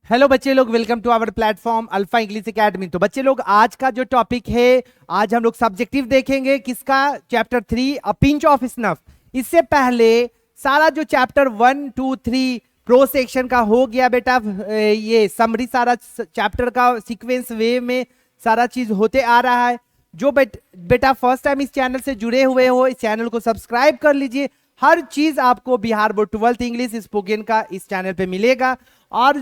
Hello बच्चे लोग, welcome to our platform Alpha English Academy. तो बच्चे लोग, आज का जो टॉपिक है, आज हम लोग सब्जेक्टिव देखेंगे। किसका? Chapter 3 a pinch of snuff. इससे पहले सारा जो चैप्टर 1, 2, 3 प्रो सेक्शन का हो गया बेटा। ये समरी सारा चैप्टर का सीक्वेंस वे में सारा चीज होते आ रहा है। जो बेटा फर्स्ट टाइम इस चैनल से जुड़े हुए हो, इस चैनल को सब्सक्राइब कर लीजिए। हर चीज आपको Bihar board 12th English spoken का इस चैनल पे मिलेगा। और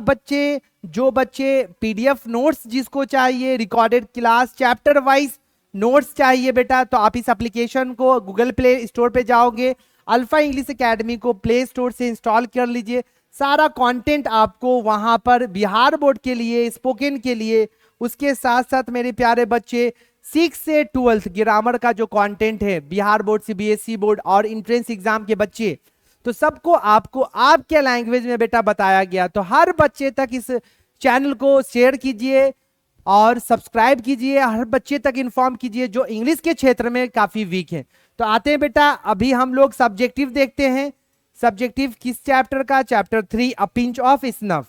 जो बच्चे पीडीएफ नोट्स जिसको चाहिए, recorded class chapter wise notes चाहिए बेटा, तो आप इस एप्लीकेशन को गूगल प्ले स्टोर पे जाओगे, अल्फा इंग्लिश एकेडमी को प्ले स्टोर से इंस्टॉल कर लीजिए। सारा कंटेंट आपको वहां पर बिहार बोर्ड के लिए, स्पोकन के लिए, उसके साथ साथ मेरे प्यारे बच्चे 6 से 12th ग्रामर का जो कंटेंट है, बिहार बोर्ड, सीबीएसई बोर्ड और एंट्रेंस एग्जाम के बच्चे, तो सबको आपको आपके लैंग्वेज में बेटा बताया गया। तो हर बच्चे तक इस चैनल को शेयर कीजिए और सब्सक्राइब कीजिए, हर बच्चे तक इन्फॉर्म कीजिए जो इंग्लिश के क्षेत्र में काफी वीक है। तो आते हैं बेटा, अभी हम लोग सब्जेक्टिव देखते हैं। सब्जेक्टिव किस चैप्टर का? Chapter 3 a pinch of snuff.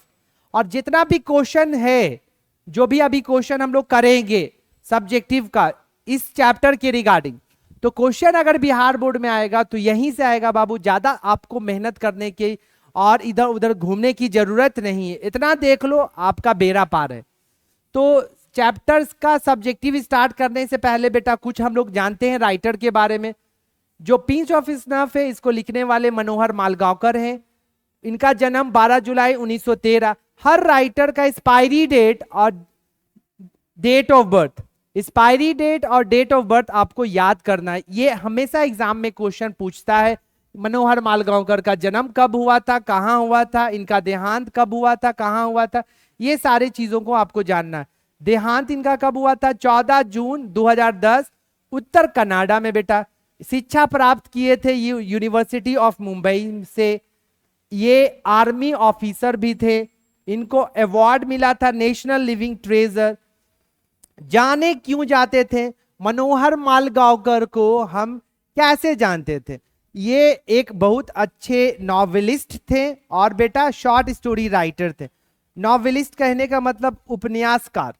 और जितना भी क्वेश्चन है, जो भी अभी क्वेश्चन हम लोग करेंगे सब्जेक्टिव का इस चैप्टर के रिगार्डिंग, तो क्वेश्चन अगर बिहार बोर्ड में आएगा तो यहीं से आएगा बाबू। ज्यादा आपको मेहनत करने की और इधर उधर घूमने की जरूरत नहीं है, इतना देख लो आपका बेड़ा पार है। तो चैप्टर्स का सब्जेक्टिव स्टार्ट करने से पहले बेटा कुछ हम लोग जानते हैं राइटर के बारे में। जो पिंच ऑफ स्नफ है, इसको लिखने वाले मनोहर मालगांवकर हैं। इनका जन्म 12 जुलाई 1913। हर राइटर का एक्सपायरी डेट और date of birth, expiry date और डेट ऑफ बर्थ आपको याद करना है। ये हमेशा एग्जाम में क्वेश्चन पूछता है। मनोहर मालगांवकर का जन्म कब हुआ था, कहां हुआ था, इनका देहांत कब हुआ था, कहां हुआ था, ये सारी चीजों को आपको जानना है। देहांत इनका कब हुआ था? 14 जून 2010, उत्तर कनाडा में बेटा। शिक्षा प्राप्त किए थे यूनिवर्सिटी ऑफ मुंबई से। ये आर्मी ऑफिसर भी थे। इनको अवार्ड मिला था नेशनल लिविंग ट्रेजर। जाने क्यों जाते थे मनोहर मालगांवकर को? हम कैसे जानते थे? ये एक बहुत अच्छे नॉवेलिस्ट थे और बेटा शॉर्ट स्टोरी राइटर थे। नॉवेलिस्ट कहने का मतलब उपन्यासकार।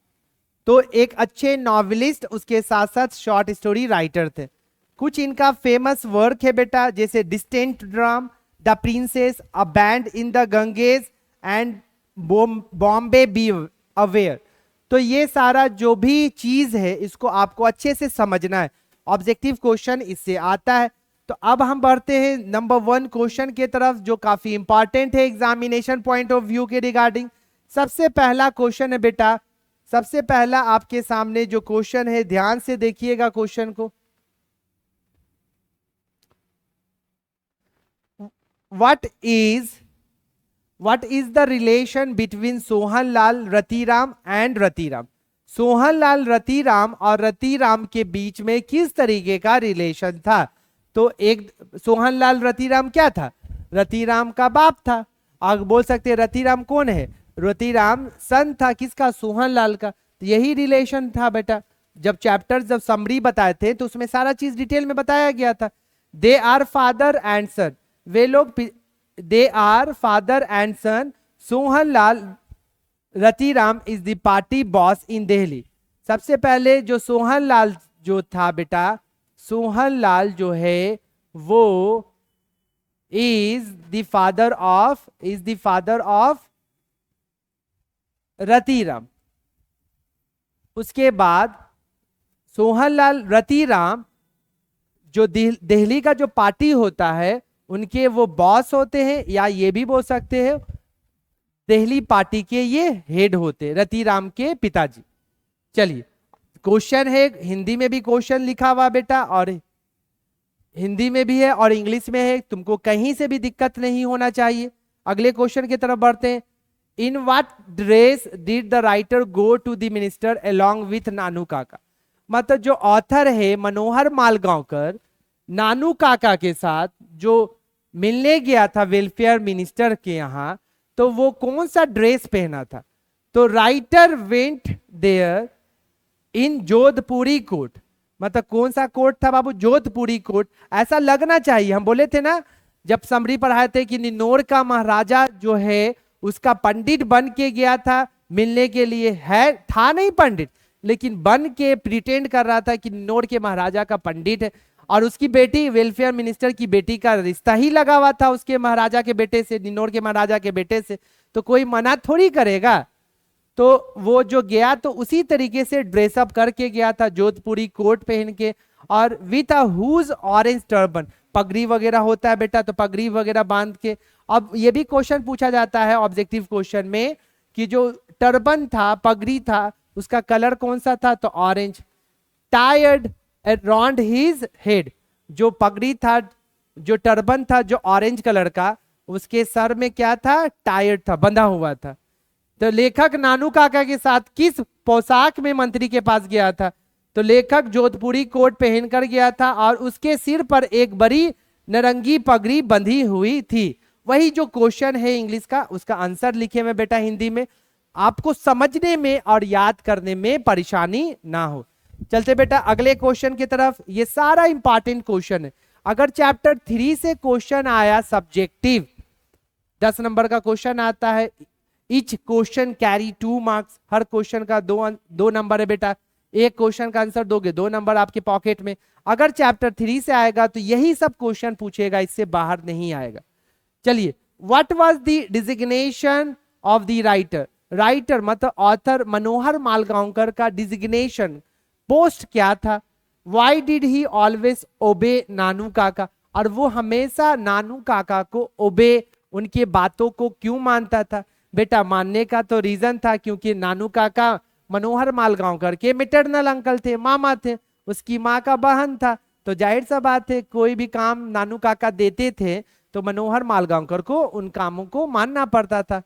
तो एक अच्छे नॉवेलिस्ट, उसके साथ साथ शॉर्ट स्टोरी राइटर थे। कुछ इनका फेमस वर्क है बेटा, जैसे distant drum, the princess, a band in the Ganges and Bombay be aware. तो ये सारा जो भी चीज है, इसको आपको अच्छे से समझना है। ऑब्जेक्टिव क्वेश्चन इससे आता है। तो अब हम बढ़ते हैं नंबर 1 क्वेश्चन के तरफ, जो काफी इंपॉर्टेंट है एग्जामिनेशन पॉइंट ऑफ व्यू के रिगार्डिंग। सबसे पहला क्वेश्चन है बेटा, सबसे पहला आपके सामने जो क्वेश्चन है, ध्यान से देखिएगा क्वेश्चन को। What is the relation between Sohanlal Ratiram and Ratiram? Sohanlal Ratiram और रतिराम के बीच में किस तरीके का रिलेशन था? तो एक सोहनलाल रतिराम क्या था? रतिराम का बाप था। आप बोल सकते हैं रतिराम कौन है? रतिराम सन था किसका? सोहनलाल का। तो यही रिलेशन था बेटा। जब समरी बताए थे तो उसमें सारा चीज डिटेल में बताया गया था। They are father and son, वे लोग they are father and son. Sohanlal Ratiram is the party boss in Delhi. सबसे पहले जो सोहनलाल जो था बेटा, सोहनलाल जो है वो is the father of Ratiram. उसके बाद सोहनलाल रतिराम जो दिल्ली का जो पार्टी होता है, उनके वो बॉस होते हैं, या ये भी बोल सकते हैं दिल्ली पार्टी के ये हेड होते, रतिराम के पिताजी। चलिए, क्वेश्चन है, हिंदी में भी क्वेश्चन लिखा हुआ बेटा, और हिंदी में भी है और इंग्लिश में है। तुमको कहीं से भी दिक्कत नहीं होना चाहिए। अगले क्वेश्चन की तरफ बढ़ते हैं। In what dress did the writer go to the minister along with Nanu Kaka? मतलब जो ऑथर है मनोहर मालगांवकर, नानू काका के साथ जो मिलने गया था वेलफेयर मिनिस्टर के यहां, तो वो कौन सा ड्रेस पहना था? तो writer went there in Jodhpuri coat. मतलब कौन सा कोट था बाबू? जोधपुरी कोट। ऐसा लगना चाहिए। हम बोले थे ना जब समरी पढ़ाए थे कि निन्नौर का महाराजा जो है उसका पंडित बन के गया था मिलने के लिए, है था नहीं पंडित, लेकिन बन के प्रिटेंड कर रहा था कि निन्नौर के महाराजा का पंडित है, और उसकी बेटी वेलफेयर मिनिस्टर की बेटी का रिश्ता ही लगा हुआ था उसके महाराजा के बेटे से, निन्नौर के महाराजा के बेटे से, तो कोई मना थोड़ी करेगा। तो वो जो गया तो उसी तरीके से ड्रेसअप करके गया था, जोधपुरी कोट पहन के, और with a huge orange turban, पगड़ी वगैरह होता है बेटा, तो पगड़ी वगैरह बांध के। अब ये भी क्वेश्चन पूछा जाता है ऑब्जेक्टिव क्वेश्चन में कि जो टर्बन था, पगड़ी था, उसका कलर कौन सा था, तो orange. Tired around his head, जो पगड़ी था, जो टर्बन था, जो ऑरेंज कलर का, उसके सर में क्या था, टायर्ड था, बंधा हुआ था। तो लेखक नानू काका के साथ किस पोशाक में मंत्री के पास गया था, तो लेखक जोधपुरी कोट पहनकर गया था और उसके सिर पर एक बड़ी नारंगी पगड़ी बंधी हुई थी। वही जो क्वेश्चन है इंग्लिश का, उसका आंसर लिखे में बेटा हिंदी में, आपको समझने में और याद करने में परेशानी ना हो। चलते बेटा अगले क्वेश्चन की तरफ। ये सारा इंपॉर्टेंट क्वेश्चन है। अगर चैप्टर 3 से क्वेश्चन आया सब्जेक्टिव, 10 नंबर का क्वेश्चन आता है, इच क्वेश्चन कैरी 2 मार्क्स, हर क्वेश्चन का दो नंबर है बेटा, एक क्वेश्चन का आंसर दोगे 2 नंबर आपके पॉकेट में। अगर चैप्टर 3 से आएगा तो यही सब क्वेश्चन पूछेगा, इससे बाहर नहीं आएगा। चलिए, what was the designation of the writer, writer मतलब ऑथर मनोहर मालगांवकर का डिजिग्नेशन, पोस्ट क्या था। वाई डिड ही ऑलवेज ओबे नानू काका, और वो हमेशा नानू काका को ओबे, उनके बातों को क्यों मानता था। बेटा मानने का तो रीजन था क्योंकि नानू काका मनोहर मालगांवकर के मैटरनल अंकल थे, मामा थे, उसकी माँ का बहन था, तो जाहिर सा बात है कोई भी काम नानू काका देते थे तो मनोहर मालगांवकर को उन कामों को मानना पड़ता था।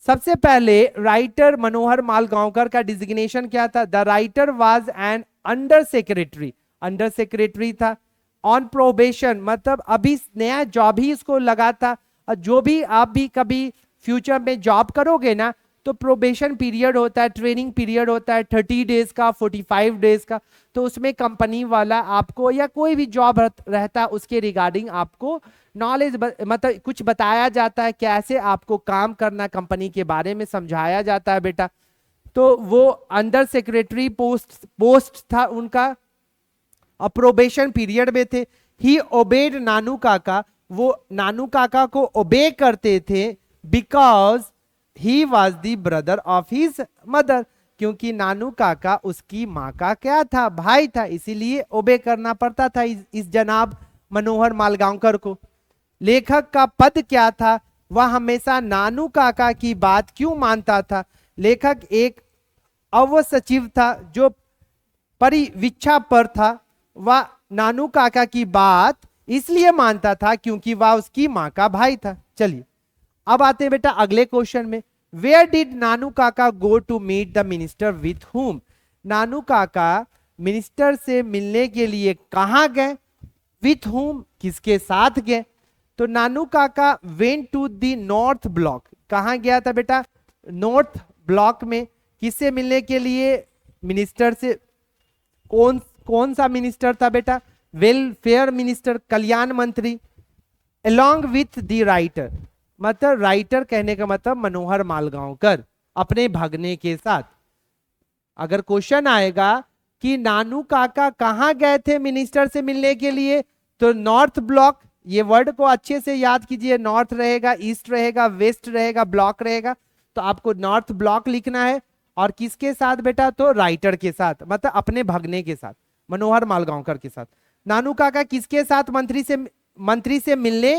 सबसे पहले राइटर मनोहर मालगांवकर का डिजिग्नेशन क्या था, the writer was an under secretary, under secretary था। ऑन प्रोबेशन मतलब अभी नया जॉब ही इसको लगा था, और जो भी आप भी कभी फ्यूचर में जॉब करोगे ना तो प्रोबेशन पीरियड होता है, ट्रेनिंग पीरियड होता है 30 डेज का, 45 डेज का, तो उसमें कंपनी वाला आपको या कोई भी जॉब रहता है उसके रिगार्डिंग आपको नॉलेज मतलब कुछ बताया जाता है, कैसे आपको काम करना कंपनी के बारे में समझाया जाता है बेटा। तो वो अंडर सेक्रेटरी पोस्ट था उनका, प्रोबेशन पीरियड में थे। ही ओबेड नानू काका, वो नानू काका को ओबे करते थे, because he was the brother of his mother, क्योंकि नानू काका उसकी माँ का क्या था, भाई था, इसीलिए ओबे करना पड़ता था इस जनाब मनोहर मालगांवकर को। लेखक का पद क्या था, वह हमेशा नानू काका की बात क्यों मानता था। लेखक एक अव सचिव था जो परिवीक्षा पर था, वह नानू काका की बात इसलिए मानता था क्योंकि वह उसकी माँ का भाई था। चलिए अब आते हैं बेटा अगले क्वेश्चन में। Where did Nanu Kaka go to meet the minister with whom, Nanu काका मिनिस्टर से मिलने के लिए कहां गए, विथ हुम किसके साथ गए। तो Nanu Kaka went to the North Block, कहां गया था बेटा, नॉर्थ ब्लॉक में, किससे मिलने के लिए, मिनिस्टर से। कौन सा मिनिस्टर था बेटा, वेलफेयर मिनिस्टर, कल्याण मंत्री। अलोंग विथ द राइटर, मतलब राइटर कहने का मतलब मनोहर मालगांवकर, अपने भगने के साथ। अगर क्वेश्चन आएगा कि नानू काका कहां गए थे मिनिस्टर से मिलने के लिए, तो नॉर्थ ब्लॉक, ये वर्ड को अच्छे से याद कीजिए, नॉर्थ रहेगा, ईस्ट रहेगा, वेस्ट रहेगा, ब्लॉक रहेगा, तो आपको नॉर्थ ब्लॉक लिखना है। और किसके साथ बेटा, तो राइटर के साथ, मतलब अपने भगने के साथ, मनोहर मालगांवकर के साथ। नानू काका किसके साथ मंत्री से मिलने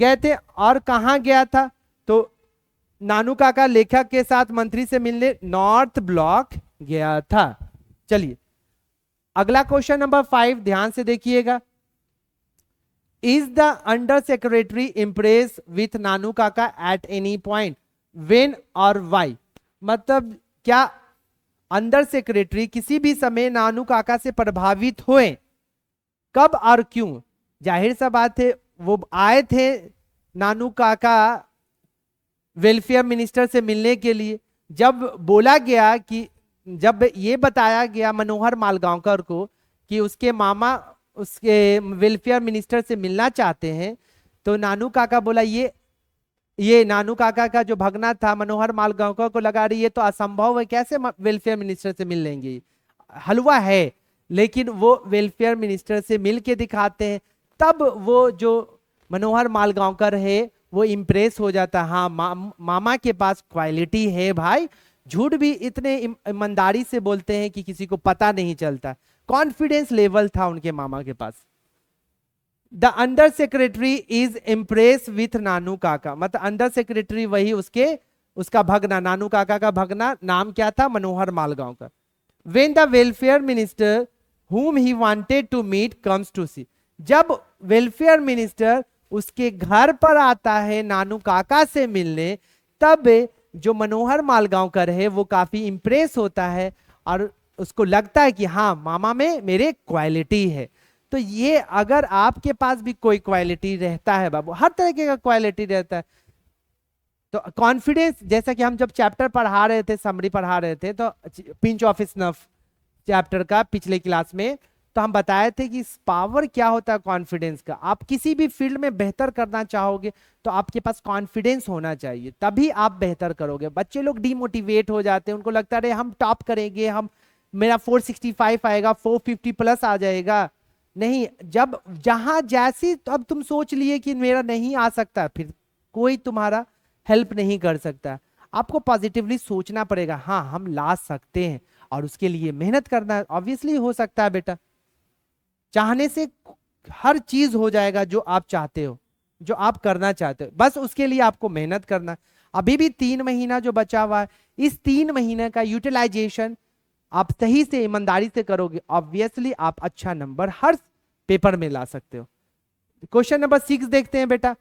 गए थे और कहां गया था, तो नानू काका लेखक के साथ मंत्री से मिलने नॉर्थ ब्लॉक गया था। चलिए अगला क्वेश्चन नंबर 5 ध्यान से देखिएगा। Is the under secretary impress with Nanu Kaka at any point, when और वाई, मतलब क्या अंडर सेक्रेटरी किसी भी समय नानू काका से प्रभावित हुए, कब और क्यों। जाहिर सा बात है वो आए थे नानू काका वेलफेयर मिनिस्टर से मिलने के लिए, जब बोला गया कि, जब ये बताया गया मनोहर मालगांवकर को कि उसके मामा उसके वेलफेयर मिनिस्टर से मिलना चाहते हैं, तो नानू काका बोला ये ये नानू काका का जो भगना था मनोहर मालगांवकर को लगा रही ये तो असंभव है, कैसे वेलफेयर मिनिस्टर से मिल लेंगे, हलवा है। लेकिन वो वेलफेयर मिनिस्टर से मिल के दिखाते हैं, तब वो जो मनोहर मालगांवकर है वो इम्प्रेस हो जाता है, हाँ मामा के पास क्वालिटी है भाई, झूठ भी इतने ईमानदारी से बोलते हैं कि किसी को पता नहीं चलता। कॉन्फिडेंस लेवल था उनके मामा के पास। The under secretary is impress with Nanu Kaka, मतलब अंडर सेक्रेटरी वही उसका भगना, नानू काका का भगना, नाम क्या था, मनोहर Malgaonkar. When the welfare minister whom he wanted to meet comes to see, जब वेलफेयर मिनिस्टर उसके घर पर आता है नानू काका से मिलने, तब जो मनोहर मालगांवकर है वो काफी इंप्रेस होता है और उसको लगता है कि हाँ मामा में मेरे क्वालिटी है। तो ये अगर आपके पास भी कोई क्वालिटी रहता है बाबू, हर तरीके का क्वालिटी रहता है, तो कॉन्फिडेंस, जैसा कि हम जब चैप्टर पढ़ा रहे थे, समरी पढ़ा रहे थे, तो पिंच ऑफ स्नफ चैप्टर का पिछले क्लास में, तो हम बताए थे कि पावर क्या होता है कॉन्फिडेंस का। आप किसी भी फील्ड में बेहतर करना चाहोगे तो आपके पास कॉन्फिडेंस होना चाहिए, तभी आप बेहतर करोगे। बच्चे लोग डिमोटिवेट हो जाते हैं, उनको लगता है हम टॉप करेंगे, हम मेरा 465 आएगा, 450 प्लस आ जाएगा। नहीं, जब जहां जैसी, तो अब तुम सोच लिए कि मेरा नहीं आ सकता, फिर कोई तुम्हारा हेल्प नहीं कर सकता। आपको पॉजिटिवली सोचना पड़ेगा, हाँ हम ला सकते हैं, और उसके लिए मेहनत करना है। ऑब्वियसली हो सकता है बेटा, चाहने से हर चीज हो जाएगा जो आप चाहते हो, जो आप करना चाहते हो, बस उसके लिए आपको मेहनत करना। अभी भी 3 महीना जो बचा हुआ है, इस 3 महीने का यूटिलाइजेशन आप सही से ईमानदारी से करोगे, ऑब्वियसली आप अच्छा नंबर हर पेपर में ला सकते हो। क्वेश्चन नंबर 6 देखते हैं बेटा।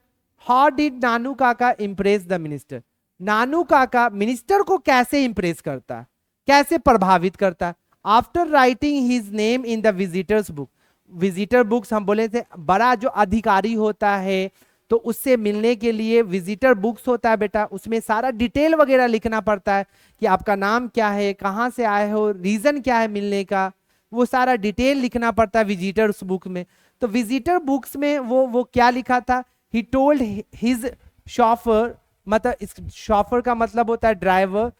हाउ डिड नानू काका इंप्रेस द मिनिस्टर, नानू काका मिनिस्टर को कैसे इंप्रेस करता है, कैसे प्रभावित करता है। After writing his name in the visitors book, visitor books हम बोले थे, बड़ा जो अधिकारी होता है तो उससे मिलने के लिए विजिटर बुक्स होता है बेटा, उसमें सारा डिटेल वगैरह लिखना पड़ता है कि आपका नाम क्या है, कहाँ से आए हो, रीजन क्या है मिलने का, वो सारा डिटेल लिखना पड़ता है विजिटर्स बुक में। तो विजिटर बुक्स में वो क्या लिखा था, ही टोल्ड हिज शॉफर, मतलब इस शॉफर का मतलब होता है driver,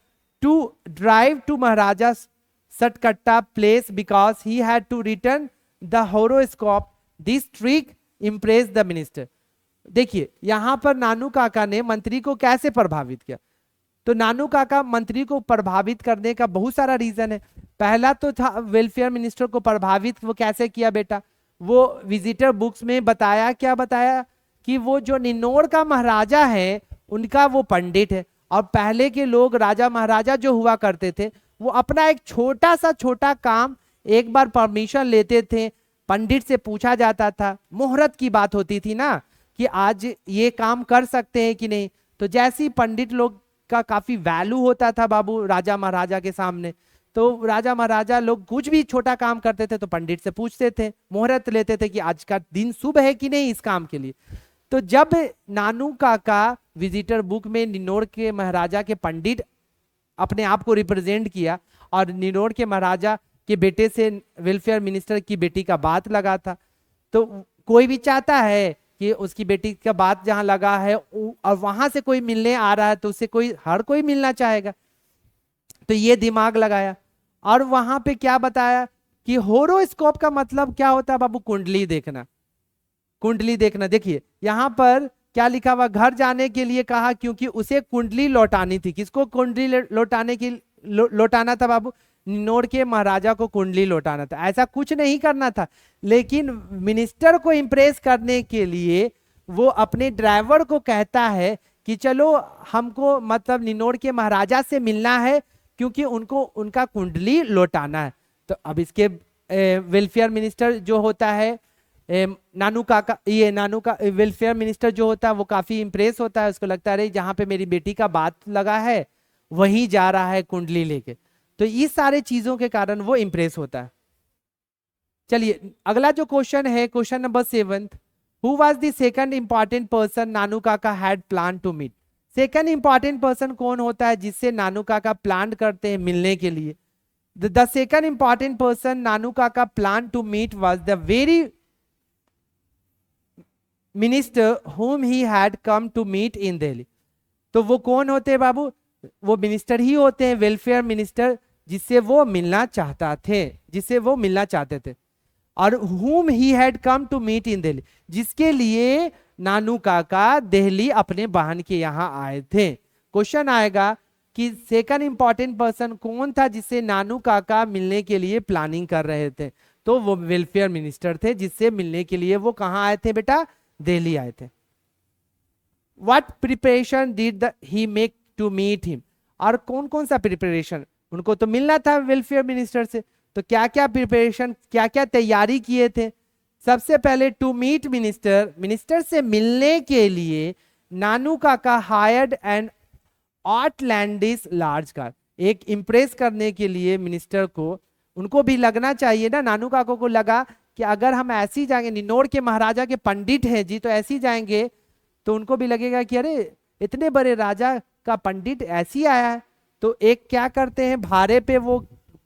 to drive to Maharaja Satkatta place because he had to return the horoscope, this trick impress the minister. देखिए यहां पर नानू काका ने मंत्री को कैसे प्रभावित किया, तो नानू काका मंत्री को प्रभावित करने का बहुत सारा रीजन है। पहला तो था वेलफेयर मिनिस्टर को प्रभावित वो कैसे किया बेटा, वो विजिटर बुक्स में बताया, क्या बताया कि वो जो निन्नोर का महाराजा है उनका वो पंडित है, और पहले के लोग राजा महाराजा जो हुआ करते थे वो अपना एक छोटा काम एक बार परमिशन लेते थे, पंडित से पूछा जाता था, मुहूर्त की बात होती थी ना कि आज ये काम कर सकते हैं कि नहीं, तो जैसी पंडित लोग का काफी वैल्यू होता था बाबू राजा महाराजा के सामने, तो राजा महाराजा लोग कुछ भी छोटा काम करते थे तो पंडित से पूछते थे, मुहूर्त लेते थे कि आज का दिन शुभ है कि नहीं इस काम के लिए। तो जब नानू काका विजिटर बुक में निन्नोर के महाराजा के पंडित अपने आप को रिप्रेजेंट किया, और निन्नोर के महाराजा के बेटे से वेलफेयर मिनिस्टर की बेटी का बात लगा था, तो कोई भी चाहता है कि उसकी बेटी का बात जहां लगा है और वहां से कोई मिलने आ रहा है तो उससे हर कोई मिलना चाहेगा, तो ये दिमाग लगाया। और वहां पे क्या बताया कि होरोस्कोप का मतलब क्या होता है बाबू, कुंडली देखना, कुंडली देखना। देखिए यहां पर क्या लिखा हुआ, घर जाने के लिए कहा क्योंकि उसे कुंडली लौटानी थी। किसको कुंडली लौटाना था बाबू, निन्नोर के महाराजा को कुंडली लौटाना था। ऐसा कुछ नहीं करना था, लेकिन मिनिस्टर को इंप्रेस करने के लिए वो अपने ड्राइवर को कहता है कि चलो हमको मतलब निन्नोर के महाराजा से मिलना है क्योंकि उनको उनका कुंडली लौटाना है। तो अब इसके वेलफेयर मिनिस्टर जो होता है नानू काका, ये नानू का वेलफेयर मिनिस्टर जो होता है वो काफी इंप्रेस होता है, उसको लगता है जहां पे मेरी बेटी का बात लगा है वहीं जा रहा है कुंडली लेके, तो इस सारे चीजों के कारण वो इंप्रेस होता है। चलिए अगला जो क्वेश्चन है, question number 7, who was the second important person Nanu Kaka had plan to meet. Second important person कौन होता है जिससे नानू काका प्लान करते हैं मिलने के लिए। The second important person Nanu Kaka plan to meet was the very minister whom he had come to meet in Delhi। तो वो कौन होते हैं बाबू? वो मिनिस्टर ही होते हैं, वेलफेयर मिनिस्टर, जिससे वो मिलना चाहते थे। और whom he had come to meet in Delhi, जिसके लिए नानू काका दिल्ली अपने बहन के यहाँ आए थे। क्वेश्चन आएगा कि सेकंड इंपॉर्टेंट पर्सन कौन था जिससे नानू काका मिलने के लिए प्लानिंग कर रहे थे? तो वो वेलफेयर मिनिस्टर थे, जिससे मिलने के लिए वो कहाँ आए थे बेटा? दिल्ली आए थे। What preparation did he make to meet him? और कौन कौन सा प्रिपरेशन? उनको तो मिलना था वेलफेयर मिनिस्टर से, तो क्या क्या प्रिपरेशन, क्या क्या तैयारी किए थे? सबसे पहले टू मीट मिनिस्टर, मिनिस्टर से मिलने के लिए Nanu Kaka hired an outlandish large car. एक इम्प्रेस करने के लिए मिनिस्टर को, उनको भी लगना चाहिए ना, नानू काका को लगा कि अगर हम ऐसे ही जाएंगे, निनोर के महाराजा के पंडित हैं जी, तो ऐसे ही जाएंगे तो उनको भी लगेगा कि अरे इतने बड़े राजा का पंडित ऐसे ही आया है। तो एक क्या करते हैं, भाड़े पे वो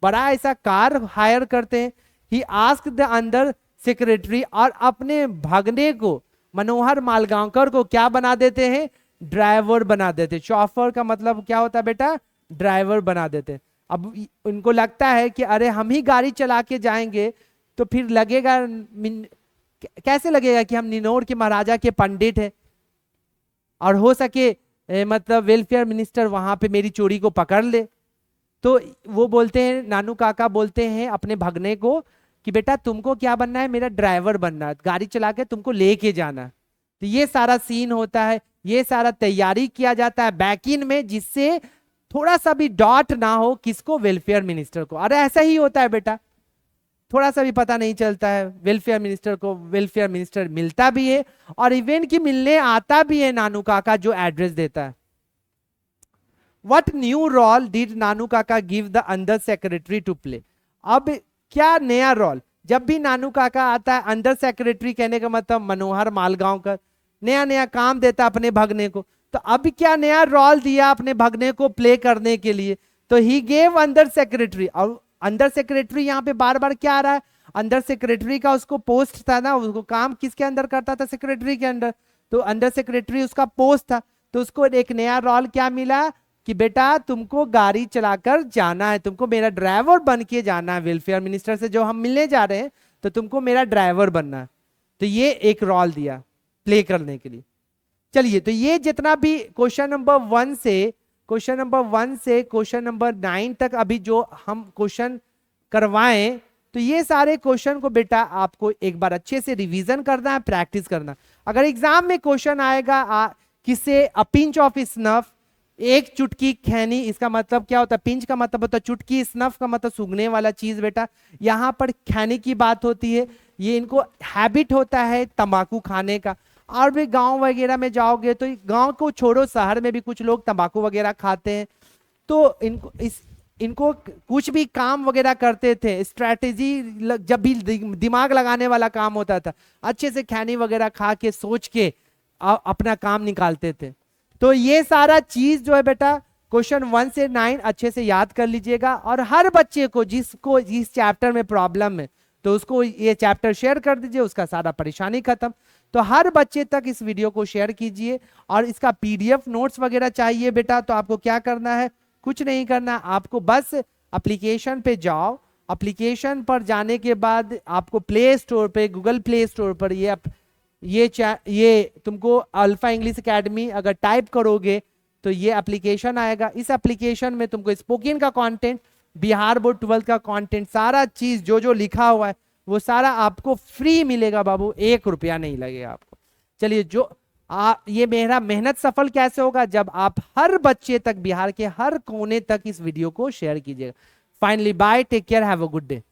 बड़ा ऐसा कार हायर करते हैं। He asked the under secretary, और अपने भगने को मनोहर मालगांवकर को क्या बना देते हैं? ड्राइवर बना देते। चौफर का मतलब क्या होता है बेटा? ड्राइवर बना देते। अब उनको लगता है कि अरे हम ही गाड़ी चला के जाएंगे तो फिर लगेगा, कैसे लगेगा कि हम निनोर के महाराजा के पंडित हैं, और हो सके मतलब वेलफेयर मिनिस्टर वहां पे मेरी चोरी को पकड़ ले। तो वो बोलते हैं, नानू काका बोलते हैं अपने भगने को कि बेटा तुमको क्या बनना है? मेरा ड्राइवर बनना है, गाड़ी चला के तुमको लेके जाना। तो ये सारा सीन होता है, ये सारा तैयारी किया जाता है बैक इन में, जिससे थोड़ा सा भी डॉट ना हो किसको? वेलफेयर मिनिस्टर को। अरे ऐसा ही होता है बेटा, थोड़ा सा भी पता नहीं चलता है वेलफेयर मिनिस्टर को। वेलफेयर मिनिस्टर मिलता भी है और इवेंट की मिलने आता भी है नानू काका, जो एड्रेस देता है। What new role did Nanu Kaka give the under secretary to play? अब क्या नया रोल? जब भी नानू काका आता है, अंडर सेक्रेटरी कहने का मतलब मनोहर मालगांवकर नया नया काम देता अपने भगने को। तो अब क्या नया रोल दिया अपने भगने को प्ले करने के लिए? तो ही गेव अंडर सेक्रेटरी। और अंडर सेक्रेटरी यहाँ पे बार बार क्या आ रहा है? अंडर सेक्रेटरी का उसको पोस्ट था ना, उसको काम किसके अंदर करता था? सेक्रेटरी के अंदर। तो अंडर सेक्रेटरी उसका पोस्ट था, तो उसको एक नया रोल क्या मिला कि बेटा तुमको गाड़ी चलाकर जाना है, तुमको मेरा ड्राइवर बन के जाना है। वेलफेयर मिनिस्टर से जो हम मिलने जा रहे हैं, तो तुमको मेरा ड्राइवर बनना है। तो ये एक रोल दिया प्ले करने के लिए। चलिए, तो ये जितना भी क्वेश्चन नंबर 1 से क्वेश्चन नंबर 9 तक अभी जो हम क्वेश्चन करवाएं, तो ये सारे क्वेश्चन को बेटा आपको एक बार अच्छे से रिवीजन करना है, प्रैक्टिस करना। अगर एग्जाम में क्वेश्चन आएगा किससे? अ पिंच ऑफ स्नफ, एक चुटकी खैनी। इसका मतलब क्या होता है? पिंच का मतलब होता है चुटकी, स्नफ का मतलब सूंघने वाला चीज बेटा। यहाँ पर खैनी की बात होती है। ये इनको हैबिट होता है तंबाकू खाने का। और भी गांव वगैरह में जाओगे तो गांव को छोड़ो, शहर में भी कुछ लोग तंबाकू वगैरह खाते हैं। तो इनको कुछ भी काम वगैरह करते थे, स्ट्रैटेजी जब भी दिमाग लगाने वाला काम होता था, अच्छे से खैनी वगैरह खा के सोच के अपना काम निकालते थे। तो ये सारा चीज जो है बेटा क्वेश्चन 1 से 9 अच्छे से याद कर लीजिएगा। और हर बच्चे को जिसको इस चैप्टर में प्रॉब्लम है, तो उसको ये चैप्टर शेयर कर दीजिए, उसका सारा परेशानी खत्म। तो हर बच्चे तक इस वीडियो को शेयर कीजिए। और इसका पीडीएफ नोट्स वगैरह चाहिए बेटा, तो आपको क्या करना है? कुछ नहीं करना, आपको बस एप्लीकेशन पे जाओ। एप्लीकेशन पर जाने के बाद आपको प्ले स्टोर पे, गूगल प्ले स्टोर पर ये तुमको अल्फा इंग्लिश एकेडमी अगर टाइप करोगे तो ये एप्लीकेशन आएगा। इस एप्लीकेशन में तुमको स्पोकन का कंटेंट, बिहार बोर्ड 12 का कंटेंट, सारा चीज जो जो लिखा हुआ है वो सारा आपको फ्री मिलेगा बाबू, 1 रुपया नहीं लगेगा आपको। चलिए, ये मेरा मेहनत सफल कैसे होगा? जब आप हर बच्चे तक, बिहार के हर कोने तक इस वीडियो को शेयर कीजिएगा। Finally bye, take care, have a good day.